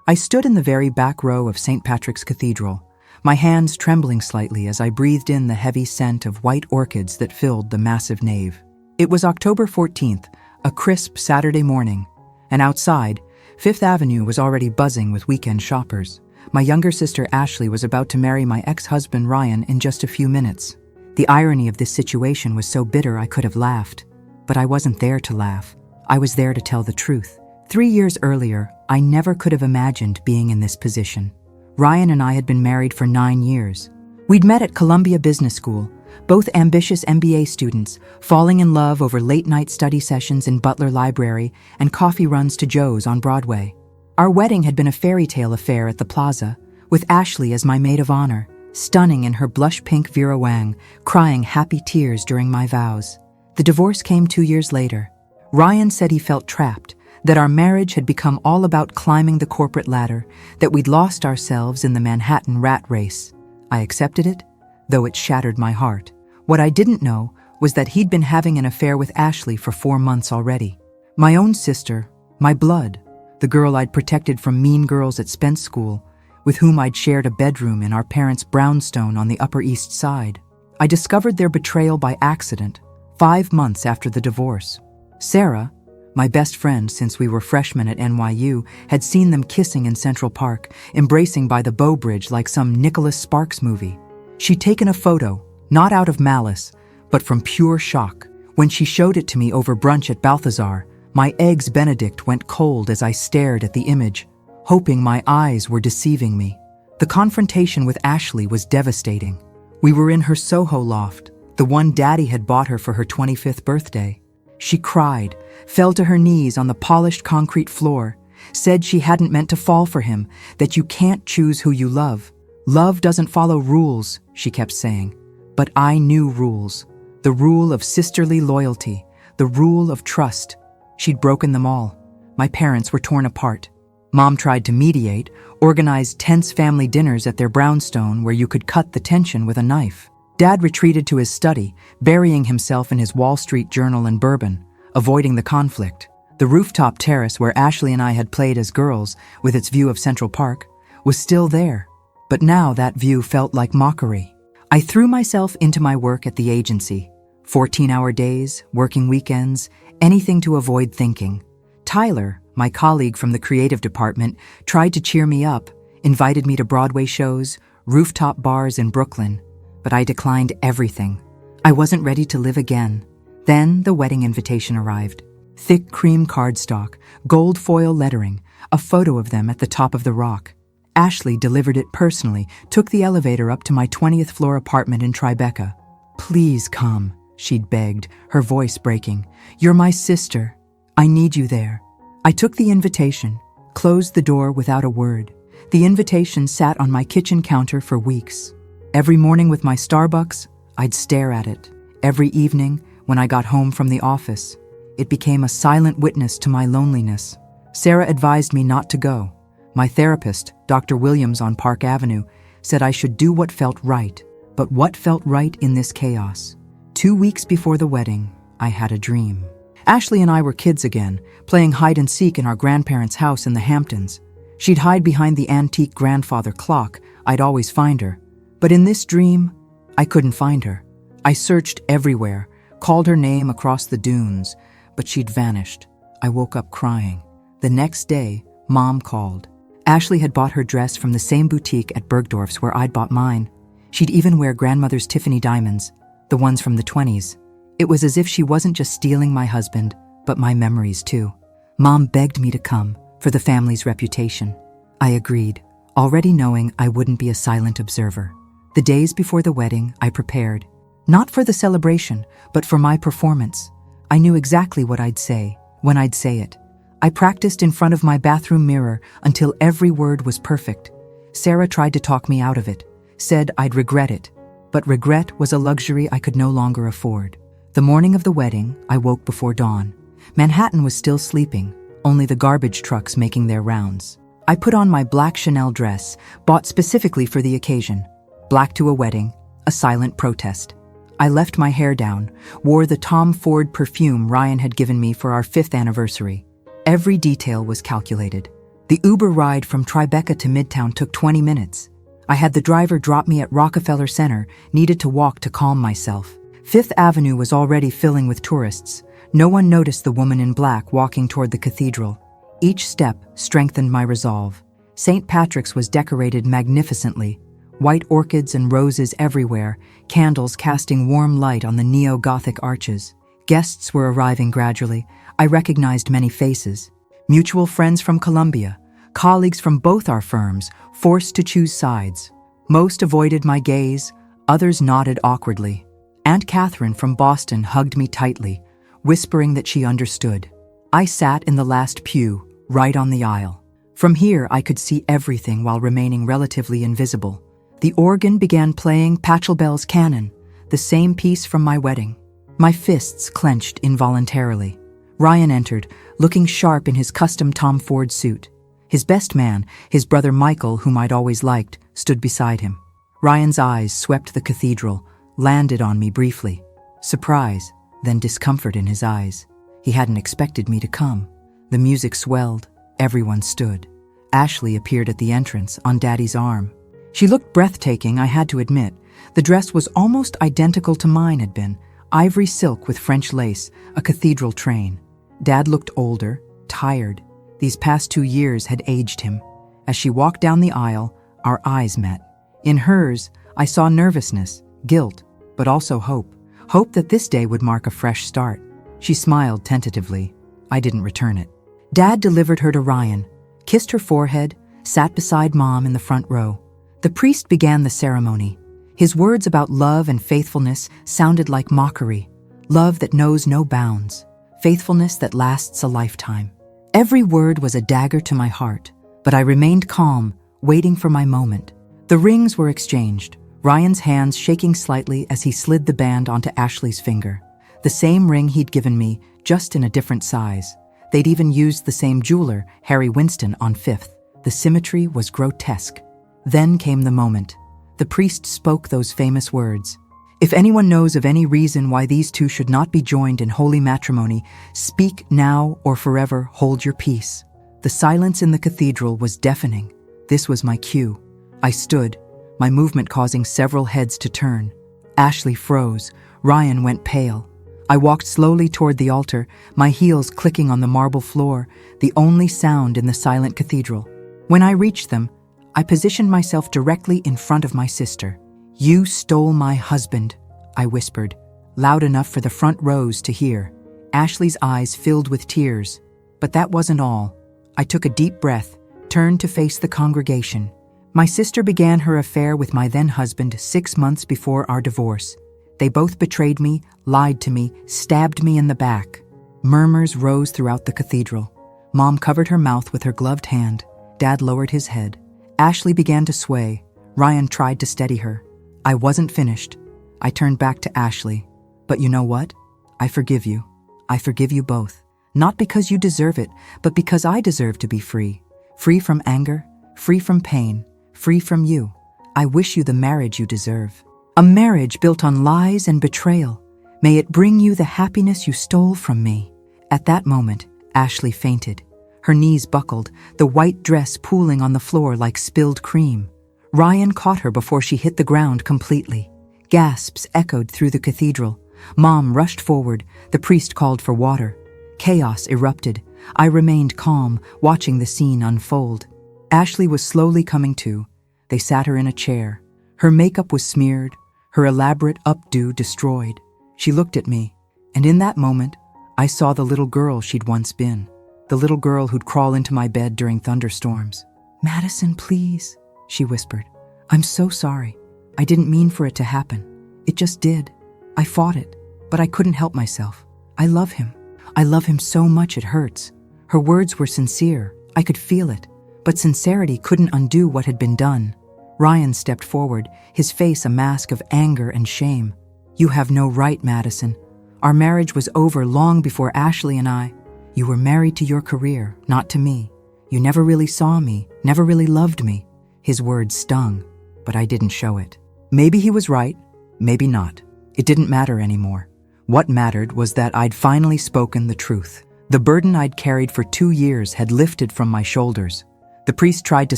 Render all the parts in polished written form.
I stood in the very back row of St. Patrick's Cathedral, my hands trembling slightly as I breathed in the heavy scent of white orchids that filled the massive nave. It was October 14th, a crisp Saturday morning, and outside, Fifth Avenue was already buzzing with weekend shoppers. My younger sister Ashley was about to marry my ex-husband Ryan in just a few minutes. The irony of this situation was so bitter I could have laughed. But I wasn't there to laugh. I was there to tell the truth. 3 years earlier, I never could have imagined being in this position. Ryan and I had been married for 9 years. We'd met at Columbia Business School, both ambitious MBA students, falling in love over late-night study sessions in Butler Library and coffee runs to Joe's on Broadway. Our wedding had been a fairy tale affair at the plaza, with Ashley as my maid of honor, stunning in her blush-pink Vera Wang, crying happy tears during my vows. The divorce came 2 years later. Ryan said he felt trapped, that our marriage had become all about climbing the corporate ladder, that we'd lost ourselves in the Manhattan rat race. I accepted it, though it shattered my heart. What I didn't know was that he'd been having an affair with Ashley for 4 months already. My own sister, my blood, the girl I'd protected from mean girls at Spence School, with whom I'd shared a bedroom in our parents' brownstone on the Upper East Side. I discovered their betrayal by accident, 5 months after the divorce. Sarah, my best friend since we were freshmen at NYU, had seen them kissing in Central Park, embracing by the Bow Bridge like some Nicholas Sparks movie. She'd taken a photo, not out of malice, but from pure shock. When she showed it to me over brunch at Balthazar, my eggs Benedict went cold as I stared at the image, hoping my eyes were deceiving me. The confrontation with Ashley was devastating. We were in her Soho loft, the one Daddy had bought her for her 25th birthday. She cried, fell to her knees on the polished concrete floor, said she hadn't meant to fall for him, that you can't choose who you love. Love doesn't follow rules, she kept saying. But I knew rules. The rule of sisterly loyalty, the rule of trust. She'd broken them all. My parents were torn apart. Mom tried to mediate, organized tense family dinners at their brownstone where you could cut the tension with a knife. Dad retreated to his study, burying himself in his Wall Street Journal and bourbon, avoiding the conflict. The rooftop terrace where Ashley and I had played as girls, with its view of Central Park, was still there. But now that view felt like mockery. I threw myself into my work at the agency. 14-hour days, working weekends, anything to avoid thinking. Tyler, my colleague from the creative department, tried to cheer me up, invited me to Broadway shows, rooftop bars in Brooklyn. But I declined everything. I wasn't ready to live again. Then the wedding invitation arrived. Thick cream cardstock, gold foil lettering, a photo of them at the top of the rock. Ashley delivered it personally, took the elevator up to my 20th floor apartment in Tribeca. "Please come," she'd begged, her voice breaking. "You're my sister. I need you there." I took the invitation, closed the door without a word. The invitation sat on my kitchen counter for weeks. Every morning with my Starbucks, I'd stare at it. Every evening, when I got home from the office, it became a silent witness to my loneliness. Sarah advised me not to go. My therapist, Dr. Williams on Park Avenue, said I should do what felt right. But what felt right in this chaos? 2 weeks before the wedding, I had a dream. Ashley and I were kids again, playing hide and seek in our grandparents' house in the Hamptons. She'd hide behind the antique grandfather clock. I'd always find her. But in this dream, I couldn't find her. I searched everywhere, called her name across the dunes, but she'd vanished. I woke up crying. The next day, Mom called. Ashley had bought her dress from the same boutique at Bergdorf's where I'd bought mine. She'd even wear grandmother's Tiffany diamonds, the ones from the 20s. It was as if she wasn't just stealing my husband, but my memories too. Mom begged me to come, for the family's reputation. I agreed, already knowing I wouldn't be a silent observer. The days before the wedding, I prepared. Not for the celebration, but for my performance. I knew exactly what I'd say, when I'd say it. I practiced in front of my bathroom mirror until every word was perfect. Sarah tried to talk me out of it, said I'd regret it. But regret was a luxury I could no longer afford. The morning of the wedding, I woke before dawn. Manhattan was still sleeping, only the garbage trucks making their rounds. I put on my black Chanel dress, bought specifically for the occasion. Black to a wedding, a silent protest. I left my hair down, wore the Tom Ford perfume Ryan had given me for our 5th anniversary. Every detail was calculated. The Uber ride from Tribeca to Midtown took 20 minutes. I had the driver drop me at Rockefeller Center, needed to walk to calm myself. Fifth Avenue was already filling with tourists. No one noticed the woman in black walking toward the cathedral. Each step strengthened my resolve. St. Patrick's was decorated magnificently. White orchids and roses everywhere, candles casting warm light on the neo-Gothic arches. Guests were arriving gradually. I recognized many faces. Mutual friends from Colombia, colleagues from both our firms, forced to choose sides. Most avoided my gaze, others nodded awkwardly. Aunt Catherine from Boston hugged me tightly, whispering that she understood. I sat in the last pew, right on the aisle. From here, I could see everything while remaining relatively invisible. The organ began playing Pachelbel's Canon, the same piece from my wedding. My fists clenched involuntarily. Ryan entered, looking sharp in his custom Tom Ford suit. His best man, his brother Michael, whom I'd always liked, stood beside him. Ryan's eyes swept the cathedral, landed on me briefly. Surprise, then discomfort in his eyes. He hadn't expected me to come. The music swelled. Everyone stood. Ashley appeared at the entrance, on Daddy's arm. She looked breathtaking, I had to admit. The dress was almost identical to mine had been. Ivory silk with French lace, a cathedral train. Dad looked older, tired. These past 2 years had aged him. As she walked down the aisle, our eyes met. In hers, I saw nervousness, guilt, but also hope. Hope that this day would mark a fresh start. She smiled tentatively. I didn't return it. Dad delivered her to Ryan, kissed her forehead, sat beside Mom in the front row. The priest began the ceremony. His words about love and faithfulness sounded like mockery. Love that knows no bounds. Faithfulness that lasts a lifetime. Every word was a dagger to my heart, but I remained calm, waiting for my moment. The rings were exchanged, Ryan's hands shaking slightly as he slid the band onto Ashley's finger. The same ring he'd given me, just in a different size. They'd even used the same jeweler, Harry Winston, on Fifth. The symmetry was grotesque. Then came the moment. The priest spoke those famous words. If anyone knows of any reason why these two should not be joined in holy matrimony, speak now or forever hold your peace. The silence in the cathedral was deafening. This was my cue. I stood, my movement causing several heads to turn. Ashley froze. Ryan went pale. I walked slowly toward the altar, my heels clicking on the marble floor, the only sound in the silent cathedral. When I reached them, I positioned myself directly in front of my sister. "You stole my husband," I whispered, loud enough for the front rows to hear. Ashley's eyes filled with tears. But that wasn't all. I took a deep breath, turned to face the congregation. My sister began her affair with my then-husband 6 months before our divorce. They both betrayed me, lied to me, stabbed me in the back. Murmurs rose throughout the cathedral. Mom covered her mouth with her gloved hand. Dad lowered his head. Ashley began to sway. Ryan tried to steady her. I wasn't finished. I turned back to Ashley. "But you know what? I forgive you. I forgive you both. Not because you deserve it, but because I deserve to be free. Free from anger, free from pain, free from you. I wish you the marriage you deserve. A marriage built on lies and betrayal. May it bring you the happiness you stole from me." At that moment, Ashley fainted. Her knees buckled, the white dress pooling on the floor like spilled cream. Ryan caught her before she hit the ground completely. Gasps echoed through the cathedral. Mom rushed forward. The priest called for water. Chaos erupted. I remained calm, watching the scene unfold. Ashley was slowly coming to. They sat her in a chair. Her makeup was smeared, her elaborate updo destroyed. She looked at me, and in that moment, I saw the little girl she'd once been. The little girl who'd crawl into my bed during thunderstorms. "Madison, please," she whispered. "I'm so sorry. I didn't mean for it to happen. It just did. I fought it, but I couldn't help myself. I love him. I love him so much it hurts." Her words were sincere. I could feel it. But sincerity couldn't undo what had been done. Ryan stepped forward, his face a mask of anger and shame. "You have no right, Madison. Our marriage was over long before Ashley and I. You were married to your career, not to me. You never really saw me, never really loved me." His words stung, but I didn't show it. Maybe he was right, maybe not. It didn't matter anymore. What mattered was that I'd finally spoken the truth. The burden I'd carried for 2 years had lifted from my shoulders. The priest tried to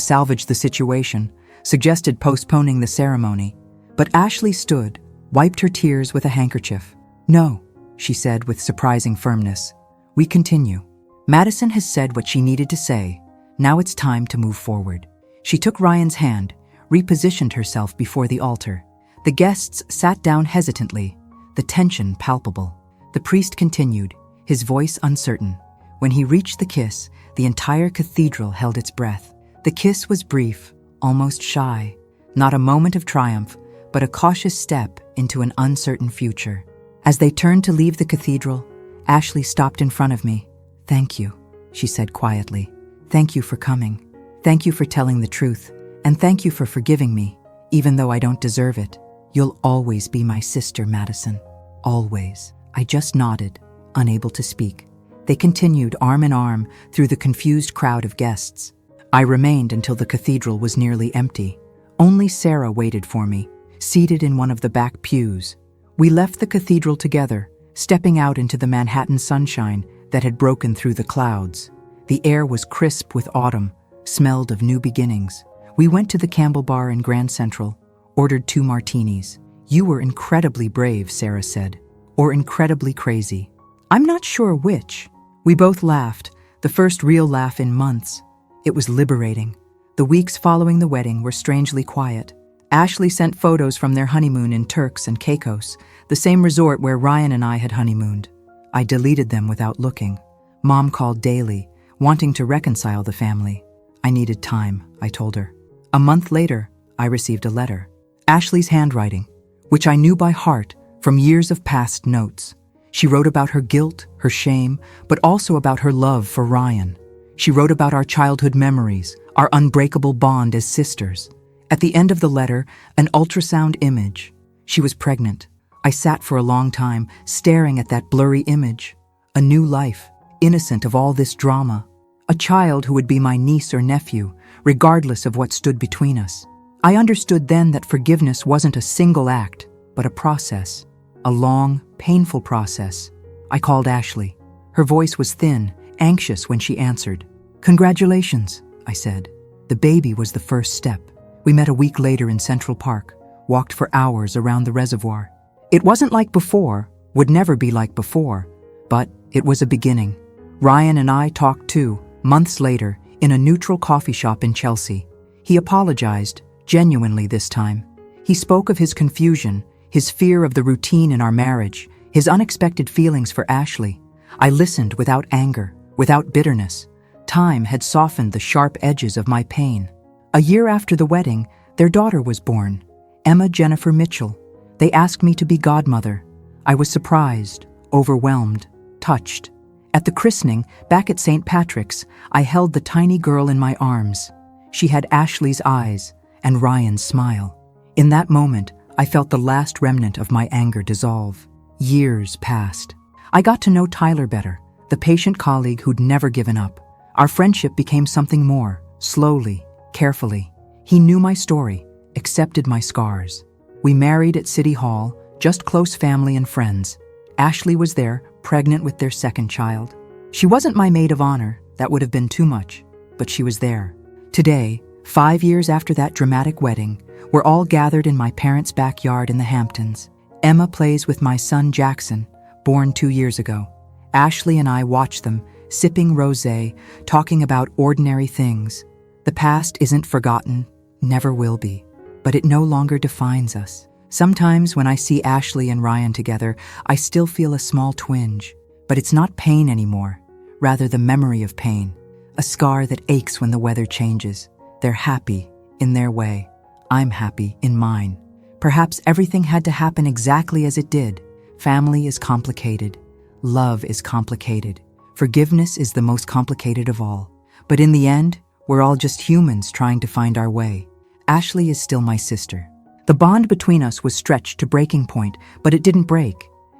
salvage the situation, suggested postponing the ceremony, but Ashley stood, wiped her tears with a handkerchief. "No," she said with surprising firmness. "We continue. Madison has said what she needed to say. Now it's time to move forward." She took Ryan's hand, repositioned herself before the altar. The guests sat down hesitantly, the tension palpable. The priest continued, his voice uncertain. When he reached the kiss, the entire cathedral held its breath. The kiss was brief, almost shy, not a moment of triumph, but a cautious step into an uncertain future. As they turned to leave the cathedral, Ashley stopped in front of me. "Thank you," she said quietly. "Thank you for coming. Thank you for telling the truth. And thank you for forgiving me, even though I don't deserve it. You'll always be my sister, Madison. Always." I just nodded, unable to speak. They continued arm in arm through the confused crowd of guests. I remained until the cathedral was nearly empty. Only Sarah waited for me, seated in one of the back pews. We left the cathedral together, stepping out into the Manhattan sunshine that had broken through the clouds. The air was crisp with autumn, smelled of new beginnings. We went to the Campbell Bar in Grand Central, ordered 2 martinis. "You were incredibly brave," Sarah said. "Or incredibly crazy. I'm not sure which." We both laughed, the first real laugh in months. It was liberating. The weeks following the wedding were strangely quiet. Ashley sent photos from their honeymoon in Turks and Caicos, the same resort where Ryan and I had honeymooned. I deleted them without looking. Mom called daily, wanting to reconcile the family. I needed time, I told her. A month later, I received a letter. Ashley's handwriting, which I knew by heart from years of past notes. She wrote about her guilt, her shame, but also about her love for Ryan. She wrote about our childhood memories, our unbreakable bond as sisters. At the end of the letter, an ultrasound image. She was pregnant. I sat for a long time, staring at that blurry image. A new life, innocent of all this drama. A child who would be my niece or nephew, regardless of what stood between us. I understood then that forgiveness wasn't a single act, but a process. A long, painful process. I called Ashley. Her voice was thin, anxious when she answered. "Congratulations," I said. The baby was the first step. We met a week later in Central Park, walked for hours around the reservoir. It wasn't like before, would never be like before, but it was a beginning. Ryan and I talked too, months later, in a neutral coffee shop in Chelsea. He apologized, genuinely this time. He spoke of his confusion, his fear of the routine in our marriage, his unexpected feelings for Ashley. I listened without anger, without bitterness. Time had softened the sharp edges of my pain. A year after the wedding, their daughter was born, Emma Jennifer Mitchell. They asked me to be godmother. I was surprised, overwhelmed, touched. At the christening, back at St. Patrick's, I held the tiny girl in my arms. She had Ashley's eyes and Ryan's smile. In that moment, I felt the last remnant of my anger dissolve. Years passed. I got to know Tyler better, the patient colleague who'd never given up. Our friendship became something more, slowly, carefully. He knew my story, accepted my scars. We married at City Hall, just close family and friends. Ashley was there, pregnant with their second child. She wasn't my maid of honor, that would have been too much, but she was there. Today, 5 years after that dramatic wedding, we're all gathered in my parents' backyard in the Hamptons. Emma plays with my son Jackson, born 2 years ago. Ashley and I watch them, sipping rosé, talking about ordinary things. The past isn't forgotten, never will be, but it no longer defines us. Sometimes when I see Ashley and Ryan together, I still feel a small twinge, but it's not pain anymore, rather the memory of pain, a scar that aches when the weather changes. They're happy, in their way. I'm happy, in mine. Perhaps everything had to happen exactly as it did. Family is complicated. Love is complicated. Forgiveness is the most complicated of all. But in the end, we're all just humans trying to find our way. Ashley is still my sister. The bond between us was stretched to breaking point, but it didn't break.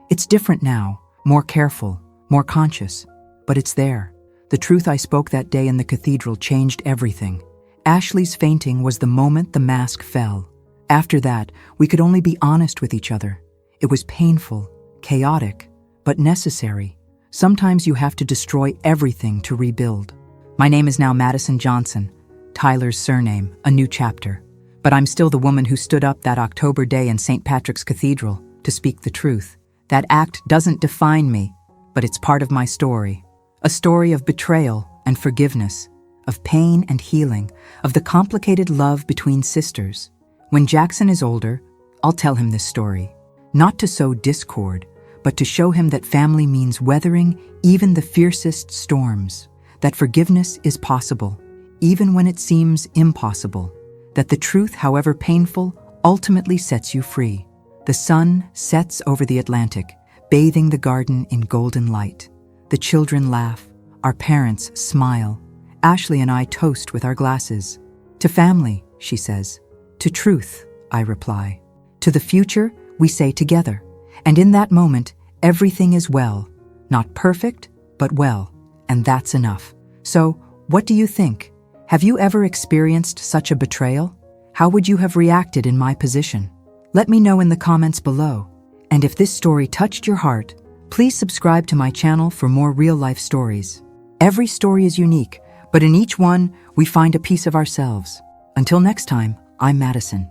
It's different now, more careful, more conscious. But it's there. The truth I spoke that day in the cathedral changed everything. Ashley's fainting was the moment the mask fell. After that, we could only be honest with each other. It was painful, chaotic, but necessary. Sometimes you have to destroy everything to rebuild. My name is now Madison Johnson. Tyler's surname, a new chapter. But I'm still the woman who stood up that October day in St. Patrick's Cathedral to speak the truth. That act doesn't define me, but it's part of my story. A story of betrayal and forgiveness, of pain and healing, of the complicated love between sisters. When Jackson is older, I'll tell him this story, not to sow discord, but to show him that family means weathering even the fiercest storms, that forgiveness is possible, even when it seems impossible, that the truth, however painful, ultimately sets you free. The sun sets over the Atlantic, bathing the garden in golden light. The children laugh, our parents smile. Ashley and I toast with our glasses. To family, she says. To truth, I reply. To the future, we say together. And in that moment, everything is well. Not perfect, but well. And that's enough. So, what do you think? Have you ever experienced such a betrayal? How would you have reacted in my position? Let me know in the comments below. And if this story touched your heart, please subscribe to my channel for more real-life stories. Every story is unique, but in each one, we find a piece of ourselves. Until next time, I'm Madison.